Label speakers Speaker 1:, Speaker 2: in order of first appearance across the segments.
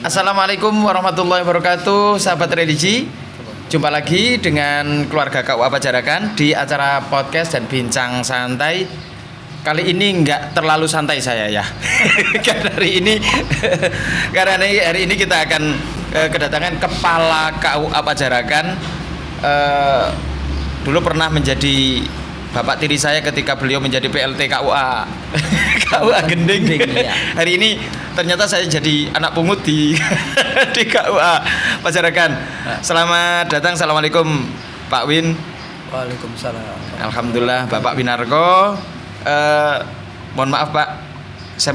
Speaker 1: Assalamualaikum warahmatullahi wabarakatuh, sahabat religi. Jumpa lagi dengan keluarga KUA Pajarakan di acara podcast dan bincang santai. Kali ini nggak terlalu santai saya ya. Karena hari ini kita akan kedatangan kepala KUA Pajarakan. Dulu pernah menjadi bapak tiri saya ketika beliau menjadi PLT KUA Gending. Ya. Hari ini ternyata saya jadi anak pungut di KUA Pajarakan. Selamat datang, assalamualaikum Pak Win.
Speaker 2: Waalaikumsalam.
Speaker 1: Alhamdulillah Bapak Winarko. Mohon maaf Pak, saya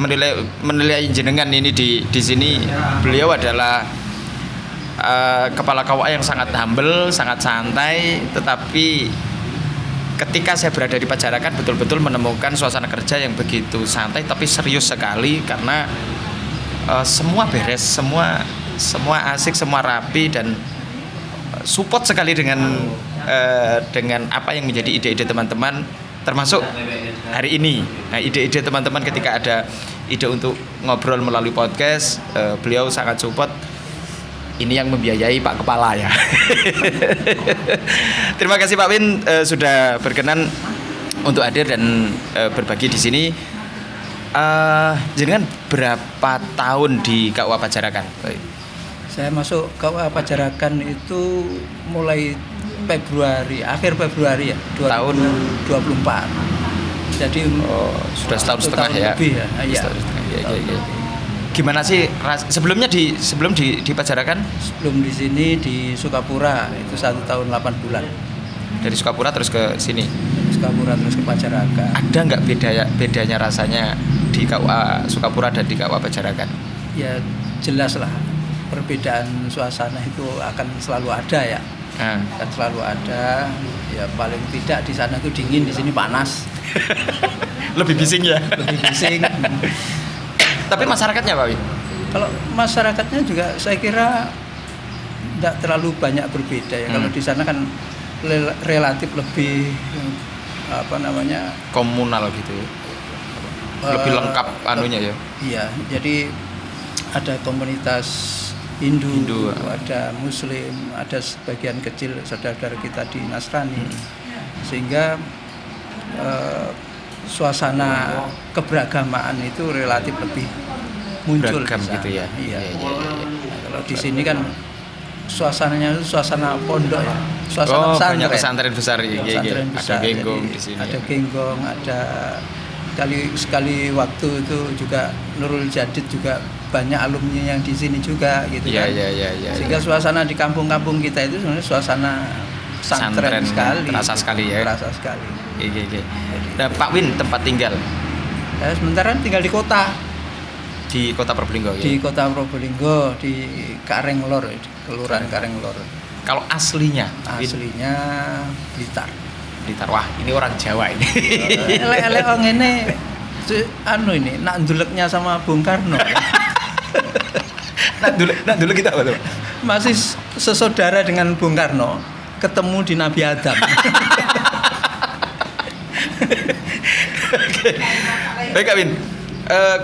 Speaker 1: menilai jenengan ini di sini. Beliau adalah kepala KUA yang sangat humble, sangat santai, tetapi ketika saya berada di Pajarakan betul-betul menemukan suasana kerja yang begitu santai tapi serius sekali, karena semua beres, semua asik, semua rapi, dan support sekali dengan apa yang menjadi ide-ide teman-teman, termasuk hari ini. Nah, ide-ide teman-teman ketika ada ide untuk ngobrol melalui podcast, beliau sangat support. Ini yang membiayai Pak Kepala ya. Terima kasih Pak Win sudah berkenan untuk hadir dan berbagi di sini. Jenengan berapa tahun di KUA Pajarakan?
Speaker 2: Saya masuk KUA Pajarakan itu mulai akhir Februari ya, 2024. Jadi
Speaker 1: sudah setahun setengah ya.
Speaker 2: Lebih ya.
Speaker 1: Setahun setengah. Ya. Gimana sih sebelum di Pajarakan?
Speaker 2: Sebelum di sini di Sukapura itu 1 tahun 8 bulan.
Speaker 1: Dari Sukapura terus ke sini.
Speaker 2: Sukapura terus ke Pajarakan.
Speaker 1: Ada nggak bedanya rasanya di KUA Sukapura dan di KUA Pajarakan?
Speaker 2: Ya jelas lah, perbedaan suasana itu akan selalu ada ya. Akan selalu ada. Ya paling tidak di sana itu dingin, di sini panas.
Speaker 1: Lebih bising ya.
Speaker 2: Lebih bising.
Speaker 1: Tapi masyarakatnya Pak Win?
Speaker 2: Kalau masyarakatnya juga saya kira tidak terlalu banyak berbeda ya. Kalau di sana kan relatif lebih
Speaker 1: komunal gitu ya. Lebih lengkap anunya ya.
Speaker 2: Iya, jadi ada komunitas Hindu, ada Muslim, ada sebagian kecil saudara-saudara kita di Nasrani. Sehingga suasana keberagamaan itu relatif lebih muncul
Speaker 1: gitu ya.
Speaker 2: Iya. Kalau di sini kan suasananya itu suasana pondok ya. Suasana pesantren.
Speaker 1: Banyak pesantren besar ya. Ada genggong di sini.
Speaker 2: Ada genggong, ada sekali waktu itu juga Nurul Jadid juga banyak alumni yang di sini juga gitu kan.
Speaker 1: Iya.
Speaker 2: Sehingga suasana di kampung-kampung kita itu sebenarnya suasana pesantren sekali.
Speaker 1: Terasa sekali ya.
Speaker 2: Terasa sekali.
Speaker 1: Iya. Nah, Pak Win tempat tinggal?
Speaker 2: Sementara tinggal di kota.
Speaker 1: Di Kota Probolinggo ya?
Speaker 2: Di Kota Probolinggo, di Karenglor, di Kelurahan Karenglor.
Speaker 1: Kalau aslinya?
Speaker 2: Aslinya Blitar.
Speaker 1: Wah, ini orang Jawa ini.
Speaker 2: Elek-elek orang ini nak nduleknya sama Bung Karno.
Speaker 1: Nak dulu kita apa tuh?
Speaker 2: Masih sesaudara dengan Bung Karno, ketemu di Nabi Adam.
Speaker 1: Baik Kak Win,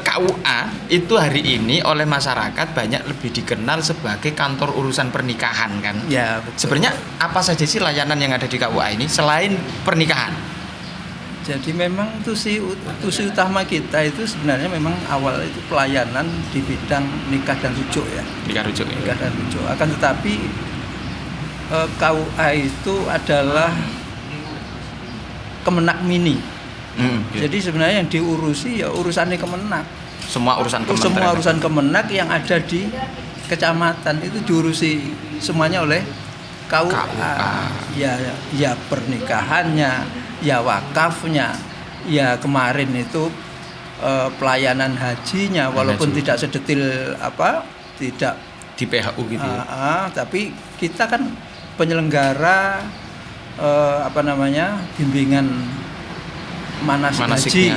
Speaker 1: KUA itu hari ini oleh masyarakat banyak lebih dikenal sebagai kantor urusan pernikahan kan?
Speaker 2: Ya, betul.
Speaker 1: Sebenarnya apa saja sih layanan yang ada di KUA ini selain pernikahan?
Speaker 2: Jadi memang tusi utama kita itu sebenarnya memang awal itu pelayanan di bidang nikah dan rujuk ya.
Speaker 1: Nikah dan
Speaker 2: rujuk. Akan tetapi KUA itu adalah Kemenak Mini. Jadi sebenarnya yang diurusi ya urusannya Kemenak.
Speaker 1: Semua urusan
Speaker 2: Kemenak yang ada di kecamatan itu diurusi semuanya oleh KUA. Ya pernikahannya, ya wakafnya, ya kemarin itu pelayanan hajinya, walaupun tidak sedetil tidak
Speaker 1: di PHU gitu ya.
Speaker 2: Tapi kita kan penyelenggara bimbingan manasik haji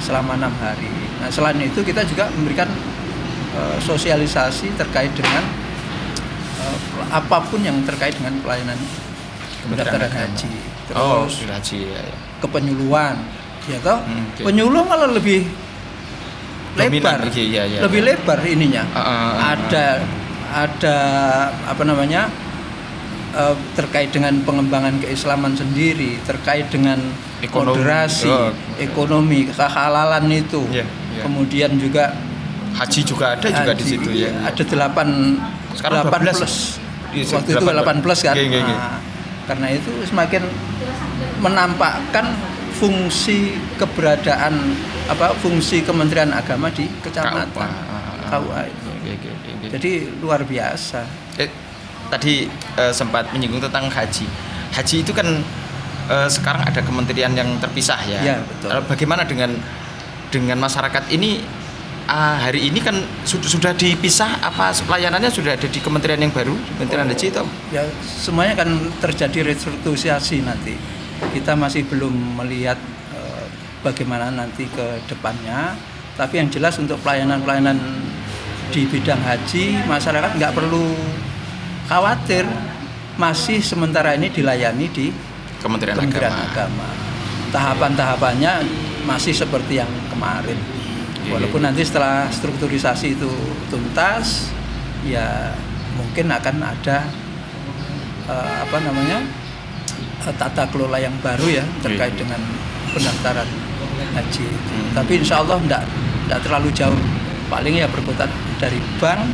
Speaker 2: selama 6 hari. Nah, selain itu kita juga memberikan sosialisasi terkait dengan apapun yang terkait dengan pelayanan pendaftaran haji. Terus
Speaker 1: haji ya.
Speaker 2: Kepenyuluhan, ya toh? Penyuluh malah lebih lebar, lebih lebar ininya. Ada apa namanya, terkait dengan pengembangan keislaman sendiri, terkait dengan moderasi, ekonomi, kehalalan itu. Kemudian juga
Speaker 1: haji juga ada juga di situ ya.
Speaker 2: Ada 8 plus. Waktu itu 8 plus kan. Karena itu semakin menampakkan fungsi keberadaan fungsi Kementerian Agama di kecamatan KUA. Jadi luar biasa.
Speaker 1: Tadi sempat menyinggung tentang haji. Haji itu kan sekarang ada kementerian yang terpisah ya.
Speaker 2: Ya, betul.
Speaker 1: Bagaimana dengan masyarakat ini? Hari ini kan sudah dipisah, apa pelayanannya sudah ada di kementerian yang baru, Kementerian Haji itu?
Speaker 2: Ya, semuanya kan terjadi restrukturisasi nanti. Kita masih belum melihat bagaimana nanti ke depannya, tapi yang jelas untuk pelayanan-pelayanan di bidang haji, masyarakat nggak perlu khawatir, masih sementara ini dilayani di Kementerian Agama. Tahapan-tahapannya masih seperti yang kemarin. Walaupun nanti setelah strukturisasi itu tuntas, ya mungkin akan ada tata kelola yang baru ya terkait dengan pendaftaran haji. Tapi insya Allah tidak terlalu jauh, paling ya berputar dari bank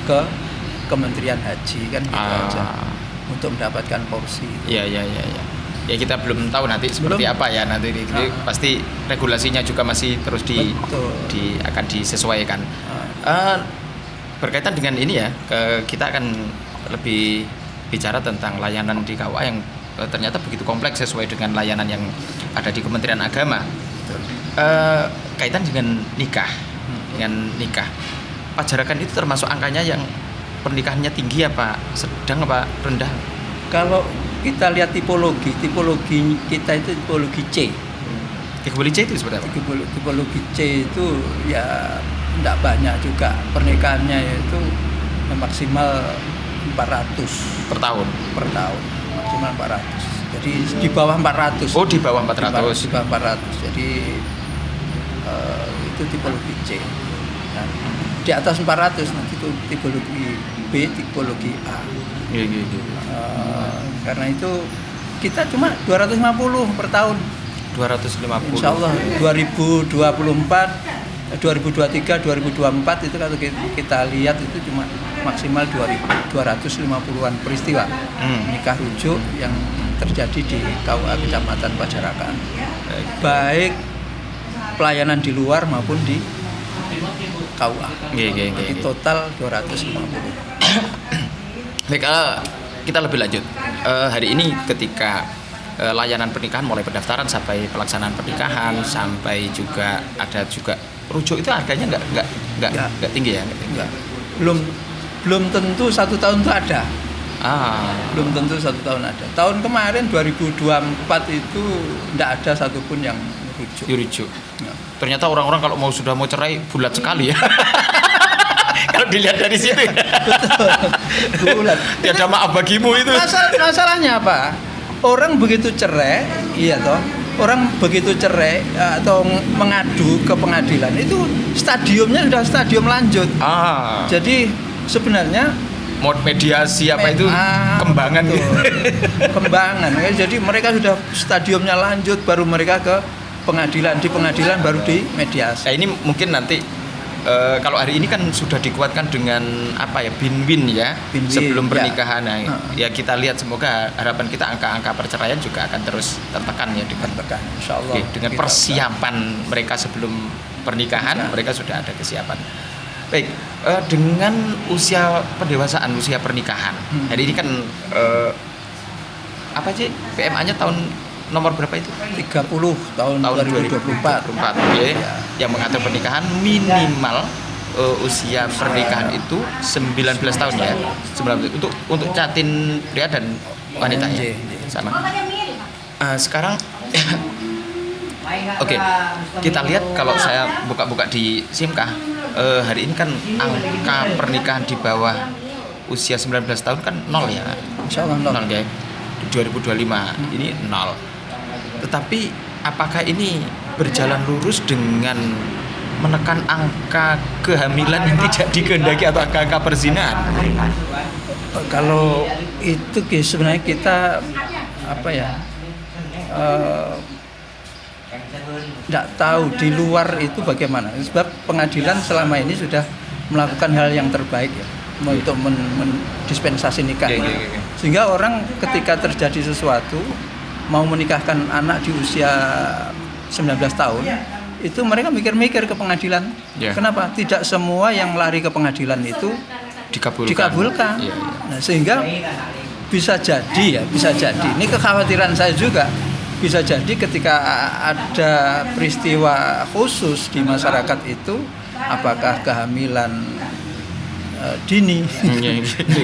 Speaker 2: ke Kementerian Haji kan gitu aja untuk mendapatkan porsi.
Speaker 1: Iya. Ya kita belum tahu nanti seperti apa ya nanti. Pasti regulasinya juga masih terus akan disesuaikan. Berkaitan dengan ini ya, kita akan lebih bicara tentang layanan di KUA yang ternyata begitu kompleks sesuai dengan layanan yang ada di Kementerian Agama. Kaitan dengan nikah, pajarakan itu termasuk angkanya yang pernikahannya tinggi apa sedang apa rendah?
Speaker 2: Kalau kita lihat tipologi kita itu tipologi C.
Speaker 1: Tipologi C itu seperti apa?
Speaker 2: Tipologi C itu ya tidak banyak juga pernikahannya, yaitu maksimal 400
Speaker 1: per tahun,
Speaker 2: maksimal 400. Jadi di bawah 400.
Speaker 1: Oh, di bawah 400.
Speaker 2: Di bawah 400. Jadi itu tipologi C. Nah, di atas 400 nanti itu tipologi B, tipologi A. Karena itu kita cuma 250 per tahun.
Speaker 1: 250.
Speaker 2: Insya Allah 2023, 2024 itu kalau kita lihat itu cuma maksimal 250-an peristiwa nikah rujuk yang terjadi di KUA Kecamatan Pajarakan. Baik pelayanan di luar maupun di KUA. Jadi total 250.
Speaker 1: Baik, kita lebih lanjut. Hari ini ketika layanan pernikahan mulai pendaftaran sampai pelaksanaan pernikahan sampai juga ada juga rujuk, itu harganya nggak tinggi ya?
Speaker 2: Enggak. Belum tentu 1 tahun itu ada. Belum tentu 1 tahun ada. Tahun kemarin 2024 itu tidak ada satupun yang rujuk. Ya.
Speaker 1: Ternyata orang-orang kalau sudah mau cerai bulat sekali ya. Kalau dilihat dari situ ya.
Speaker 2: Betul. Bulat.
Speaker 1: Tiada maaf bagimu itu.
Speaker 2: Masalahnya apa? Orang begitu cerai, orang begitu cerai atau mengadu ke pengadilan itu stadiumnya sudah stadium lanjut. Jadi sebenarnya
Speaker 1: mediasi itu kembangan gitu.
Speaker 2: Kembangan. Jadi mereka sudah stadiumnya lanjut, baru mereka ke pengadilan, di pengadilan baru di mediasi.
Speaker 1: Ini mungkin nanti kalau hari ini kan sudah dikuatkan dengan bin-bin ya, sebelum pernikahan. Ya kita lihat, semoga harapan kita angka-angka perceraian juga akan terus tertekan ya
Speaker 2: insyaallah.
Speaker 1: Dengan persiapan mereka sebelum pernikahan, mereka sudah ada kesiapan. Baik, dengan usia pendewasaan, usia pernikahan. Hari ini kan PMA-nya tahun nomor berapa itu?
Speaker 2: 30 tahun 2024.
Speaker 1: Okay. Yang mengatur pernikahan minimal usia pernikahan itu 19 tahun ya. 19 untuk catin pria dan wanita ya. Sama. Sekarang Oke. Kita lihat kalau saya buka-buka di SIMKA, hari ini kan angka pernikahan di bawah usia 19 tahun kan 0 ya.
Speaker 2: Insyaallah 0
Speaker 1: ya. 2025 ini 0. Tetapi apakah ini berjalan lurus dengan menekan angka kehamilan yang tidak dikehendaki atau angka perzinahan?
Speaker 2: Kalau itu sebenarnya kita apa ya, tidak tahu di luar itu bagaimana. Sebab pengadilan selama ini sudah melakukan hal yang terbaik ya, untuk mendispensasi nikah. Sehingga orang ketika terjadi sesuatu mau menikahkan anak di usia 19 tahun, itu mereka mikir-mikir ke pengadilan. Kenapa? Tidak semua yang lari ke pengadilan itu dikabulkan. Nah, sehingga bisa jadi. Ini kekhawatiran saya juga. Bisa jadi ketika ada peristiwa khusus di masyarakat itu, apakah kehamilan dini,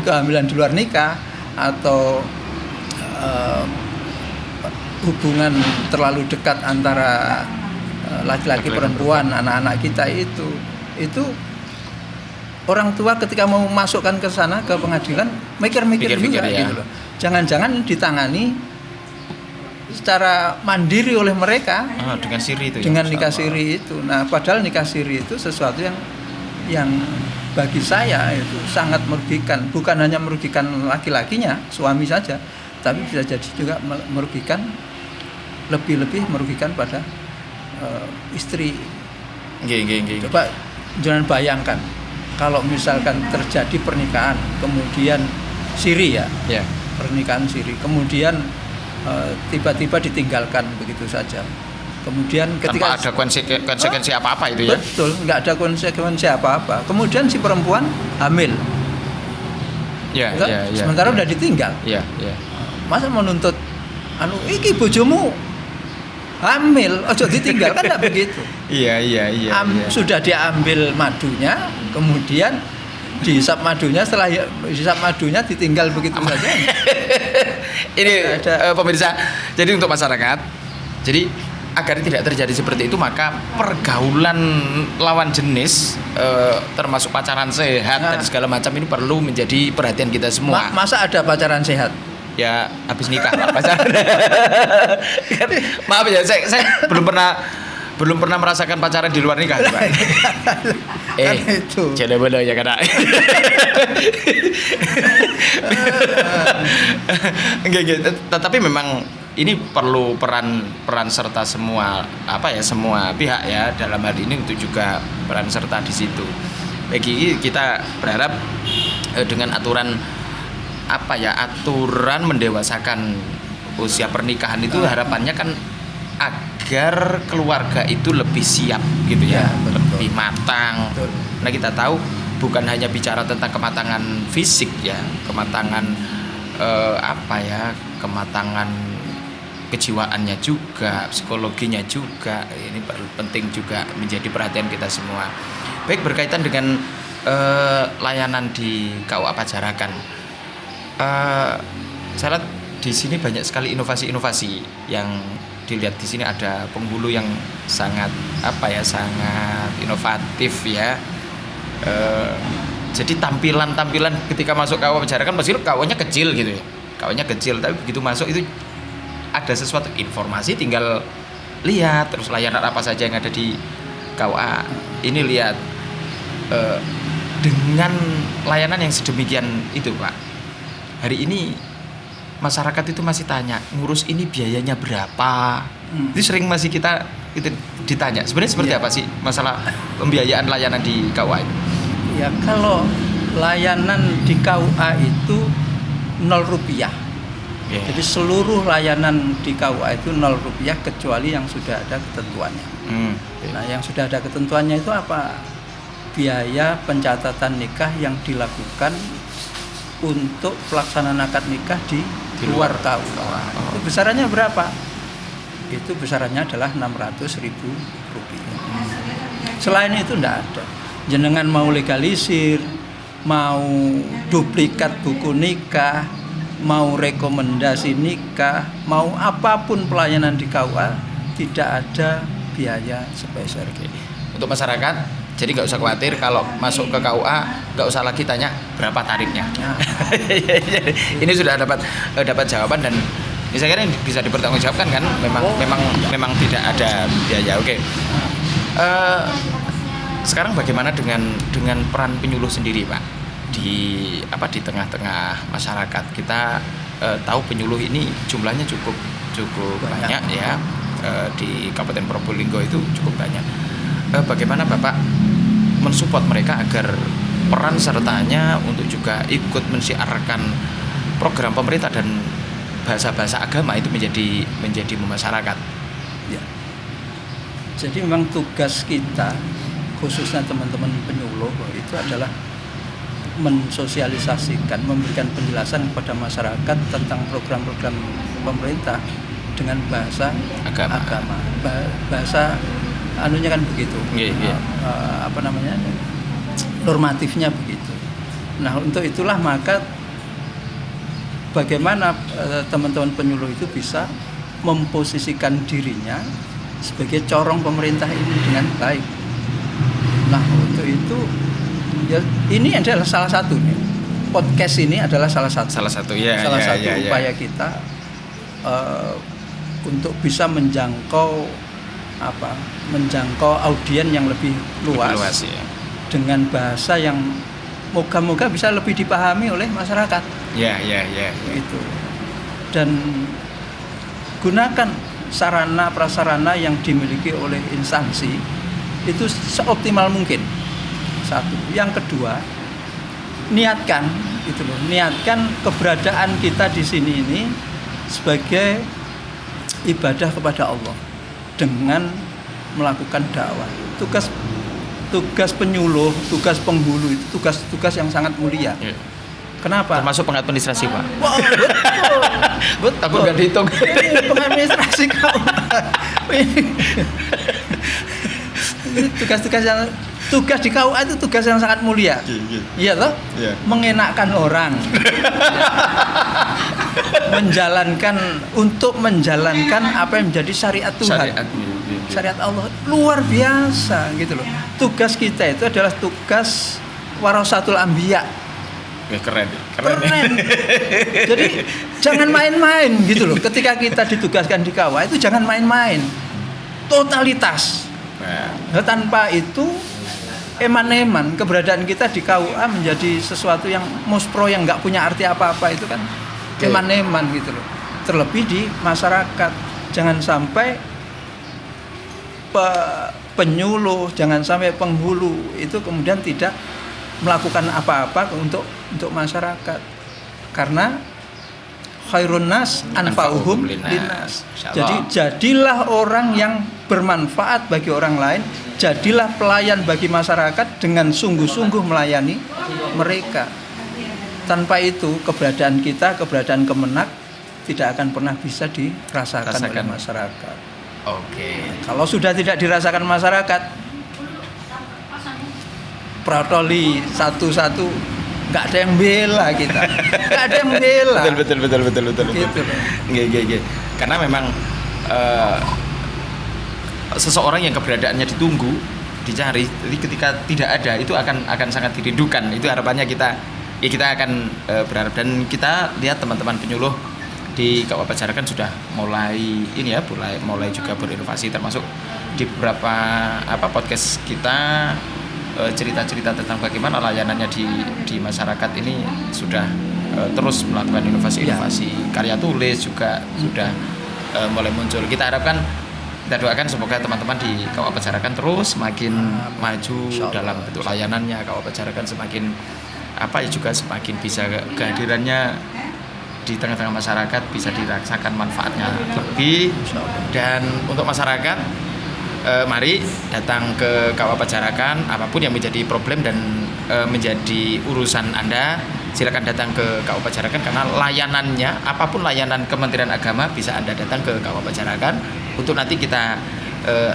Speaker 2: kehamilan di luar nikah, atau hubungan terlalu dekat antara laki-laki perempuan, anak-anak kita itu orang tua ketika mau masukkan ke sana ke pengadilan mikir-mikir juga ya. Gitu loh. Jangan-jangan ditangani secara mandiri oleh mereka
Speaker 1: dengan siri itu
Speaker 2: dengan nikah siri itu. Nah, padahal nikah siri itu sesuatu yang bagi saya itu sangat merugikan, bukan hanya merugikan laki-lakinya, suami saja, tapi bisa jadi juga merugikan, lebih merugikan pada istri. Coba jangan bayangkan kalau misalkan terjadi pernikahan kemudian siri ya. Pernikahan siri kemudian tiba-tiba ditinggalkan begitu saja. Kemudian ketika
Speaker 1: tanpa ada konsekuensi apa-apa itu ya.
Speaker 2: Betul, nggak ada konsekuensi apa-apa. Kemudian si perempuan hamil. Sementara udah ditinggal. Masa menuntut iki bojomu hamil, ojo ditinggal, kan enggak begitu. Sudah diambil madunya, kemudian dihisap madunya, setelah dihisap madunya ditinggal begitu saja.
Speaker 1: Ini pemirsa, jadi untuk masyarakat, jadi agar tidak terjadi seperti itu, maka pergaulan lawan jenis termasuk pacaran sehat dan segala macam ini perlu menjadi perhatian kita semua.
Speaker 2: Masa ada pacaran sehat?
Speaker 1: Ya habis nikah pacaran. Maaf ya, saya belum pernah merasakan pacaran di luar nikah, Pak.
Speaker 2: Itu.
Speaker 1: Jadi benar ya kata. Tetapi memang ini perlu peran serta semua semua pihak ya, dalam hal ini untuk juga peran serta di situ. Bagi kita berharap dengan aturan mendewasakan usia pernikahan itu harapannya kan agar keluarga itu lebih siap gitu ya, lebih matang.
Speaker 2: Betul.
Speaker 1: Nah, kita tahu bukan hanya bicara tentang kematangan fisik ya, kematangan kematangan kejiwaannya juga, psikologinya juga. Ini penting juga menjadi perhatian kita semua. Baik, berkaitan dengan layanan di KUA Pajarakan. Saya lihat di sini banyak sekali inovasi-inovasi yang dilihat di sini. Ada penghulu yang sangat sangat inovatif ya. Jadi tampilan ketika masuk KUA Pajarakan pasti KUA-nya kecil gitu ya. KUA-nya kecil, tapi begitu masuk itu ada sesuatu informasi, tinggal lihat terus layanan apa saja yang ada di KUA. Ini lihat dengan layanan yang sedemikian itu, Pak. Hari ini masyarakat itu masih tanya, ngurus ini biayanya berapa? Itu sering masih kita itu ditanya. Sebenarnya seperti apa sih masalah pembiayaan layanan di KUA itu?
Speaker 2: Ya, kalau layanan di KUA itu 0 rupiah. Jadi seluruh layanan di KUA itu 0 rupiah kecuali yang sudah ada ketentuannya. Nah, yang sudah ada ketentuannya itu apa? Biaya pencatatan nikah yang dilakukan untuk pelaksanaan akad nikah di luar KUA. Itu besarannya berapa? Itu besarannya adalah Rp600.000. Selain itu tidak ada. Jenengan mau legalisir, mau duplikat buku nikah, mau rekomendasi nikah, mau apapun pelayanan di KUA, tidak ada biaya sebesar ini.
Speaker 1: Untuk masyarakat, jadi nggak usah khawatir kalau masuk ke KUA, nggak usah lagi tanya berapa tarifnya. Ini sudah dapat jawaban, dan saya kira bisa dipertanggungjawabkan kan. Memang tidak ada biaya. Oke. sekarang bagaimana dengan peran penyuluh sendiri, Pak? Di tengah-tengah masyarakat kita tahu penyuluh ini jumlahnya cukup banyak ya, di Kabupaten Probolinggo itu cukup banyak. Bagaimana Bapak mensupport mereka agar peran sertanya untuk juga ikut mensiarkan program pemerintah dan bahasa-bahasa agama itu menjadi masyarakat?
Speaker 2: Ya. Jadi memang tugas kita, khususnya teman-teman penyuluh, itu adalah mensosialisasikan, memberikan penjelasan kepada masyarakat tentang program-program pemerintah dengan bahasa agama. Bahasa anunya kan begitu. Normatifnya begitu. Nah, untuk itulah maka bagaimana teman-teman penyuluh itu bisa memposisikan dirinya sebagai corong pemerintah ini dengan baik. Nah, untuk itu ya, ini adalah salah satu nih. Podcast ini adalah salah satu upaya kita untuk bisa menjangkau audien yang lebih luas ya, dengan bahasa yang moga-moga bisa lebih dipahami oleh masyarakat.
Speaker 1: Ya.
Speaker 2: Itu. Dan gunakan sarana prasarana yang dimiliki oleh instansi itu seoptimal mungkin. Satu. Yang kedua, niatkan keberadaan kita di sini ini sebagai ibadah kepada Allah dengan melakukan dakwah. Tugas penyuluh, tugas penghulu itu tugas yang sangat mulia. Ya. Kenapa?
Speaker 1: Termasuk pengadministrasi, Pak.
Speaker 2: Wow, betul.
Speaker 1: Takut nggak dihitung.
Speaker 2: Ini pengadministrasi kau. Ini tugas di KUA itu tugas yang sangat mulia. Iya toh? Yeah. Mengenakkan orang. menjalankan apa yang menjadi syariat Tuhan. Syariat Allah luar biasa gitu loh. Tugas kita itu adalah tugas warasatul anbiya.
Speaker 1: Keren.
Speaker 2: Jadi jangan main-main gitu loh. Ketika kita ditugaskan di KUA itu jangan main-main. Totalitas. Nah, tanpa itu eman-eman keberadaan kita di KUA menjadi sesuatu yang muspro yang nggak punya arti apa-apa, itu kan eman-eman gitu loh. Terlebih di masyarakat, jangan sampai penyuluh, jangan sampai penghulu itu kemudian tidak melakukan apa-apa untuk masyarakat, karena khairun nas anfa'uhum linnas. Jadi jadilah orang yang bermanfaat bagi orang lain, jadilah pelayan bagi masyarakat dengan sungguh-sungguh melayani mereka. Tanpa itu keberadaan kita, keberadaan Kemenak tidak akan pernah bisa dirasakan oleh masyarakat.
Speaker 1: Oke.
Speaker 2: Kalau sudah tidak dirasakan masyarakat, protoli satu-satu, nggak ada yang bela kita, nggak ada yang bela.
Speaker 1: Betul.
Speaker 2: Gitu.
Speaker 1: Gak. Karena memang seseorang yang keberadaannya ditunggu, dicari, jadi ketika tidak ada itu akan sangat dirindukan. Itu harapannya kita akan berharap, dan kita lihat teman-teman penyuluh di Kabupaten Pajarakan sudah mulai juga berinovasi, termasuk di beberapa podcast kita. Cerita-cerita tentang bagaimana layanannya di masyarakat ini sudah terus melakukan inovasi-inovasi. Karya tulis juga sudah mulai muncul. Kita harapkan, kita doakan semoga teman-teman di Kabupaten Pajarakan terus semakin maju dalam bentuk layanannya. Kabupaten Pajarakan semakin juga semakin bisa kehadirannya di tengah-tengah masyarakat bisa dirasakan manfaatnya lebih. Dan untuk masyarakat, mari datang ke KUA Pajarakan, apapun yang menjadi problem dan menjadi urusan Anda, silakan datang ke KUA Pajarakan, karena layanannya, apapun layanan Kementerian Agama bisa Anda datang ke KUA Pajarakan untuk nanti kita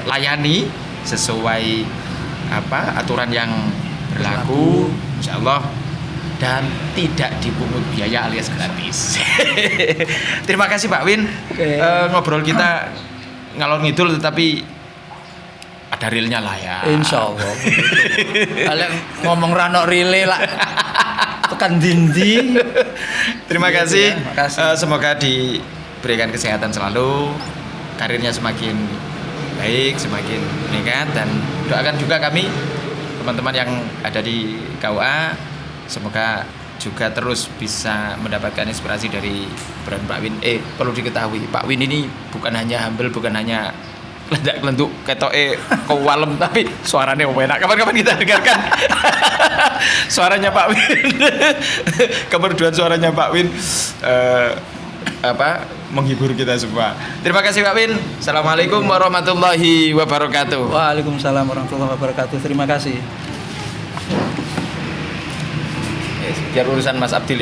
Speaker 1: layani sesuai aturan yang berlaku, insyaallah, dan tidak dipungut biaya alias gratis. Terima kasih Pak Win. Ngobrol kita ngalor ngidul tetapi ada realnya lah ya.
Speaker 2: Insyaallah. Kalau ngomong ranok rile lah tekan dindi.
Speaker 1: Terima kasih. Semoga diberikan kesehatan selalu, karirnya semakin baik, semakin meningkat, dan doakan juga kami teman-teman yang ada di KUA semoga juga terus bisa mendapatkan inspirasi dari peran Pak Win. Perlu diketahui Pak Win ini bukan hanya humble, bukan hanya lendak-lenduk ketoke kewalem, tapi suaranya enak. Kapan-kapan kita dengarkan suaranya Pak Win. Kemerduan suaranya Pak Win menghibur kita semua. Terima kasih Pak Win. Assalamualaikum warahmatullahi wabarakatuh.
Speaker 2: Waalaikumsalam warahmatullahi wabarakatuh. Terima kasih.
Speaker 1: Biar urusan Mas Abdil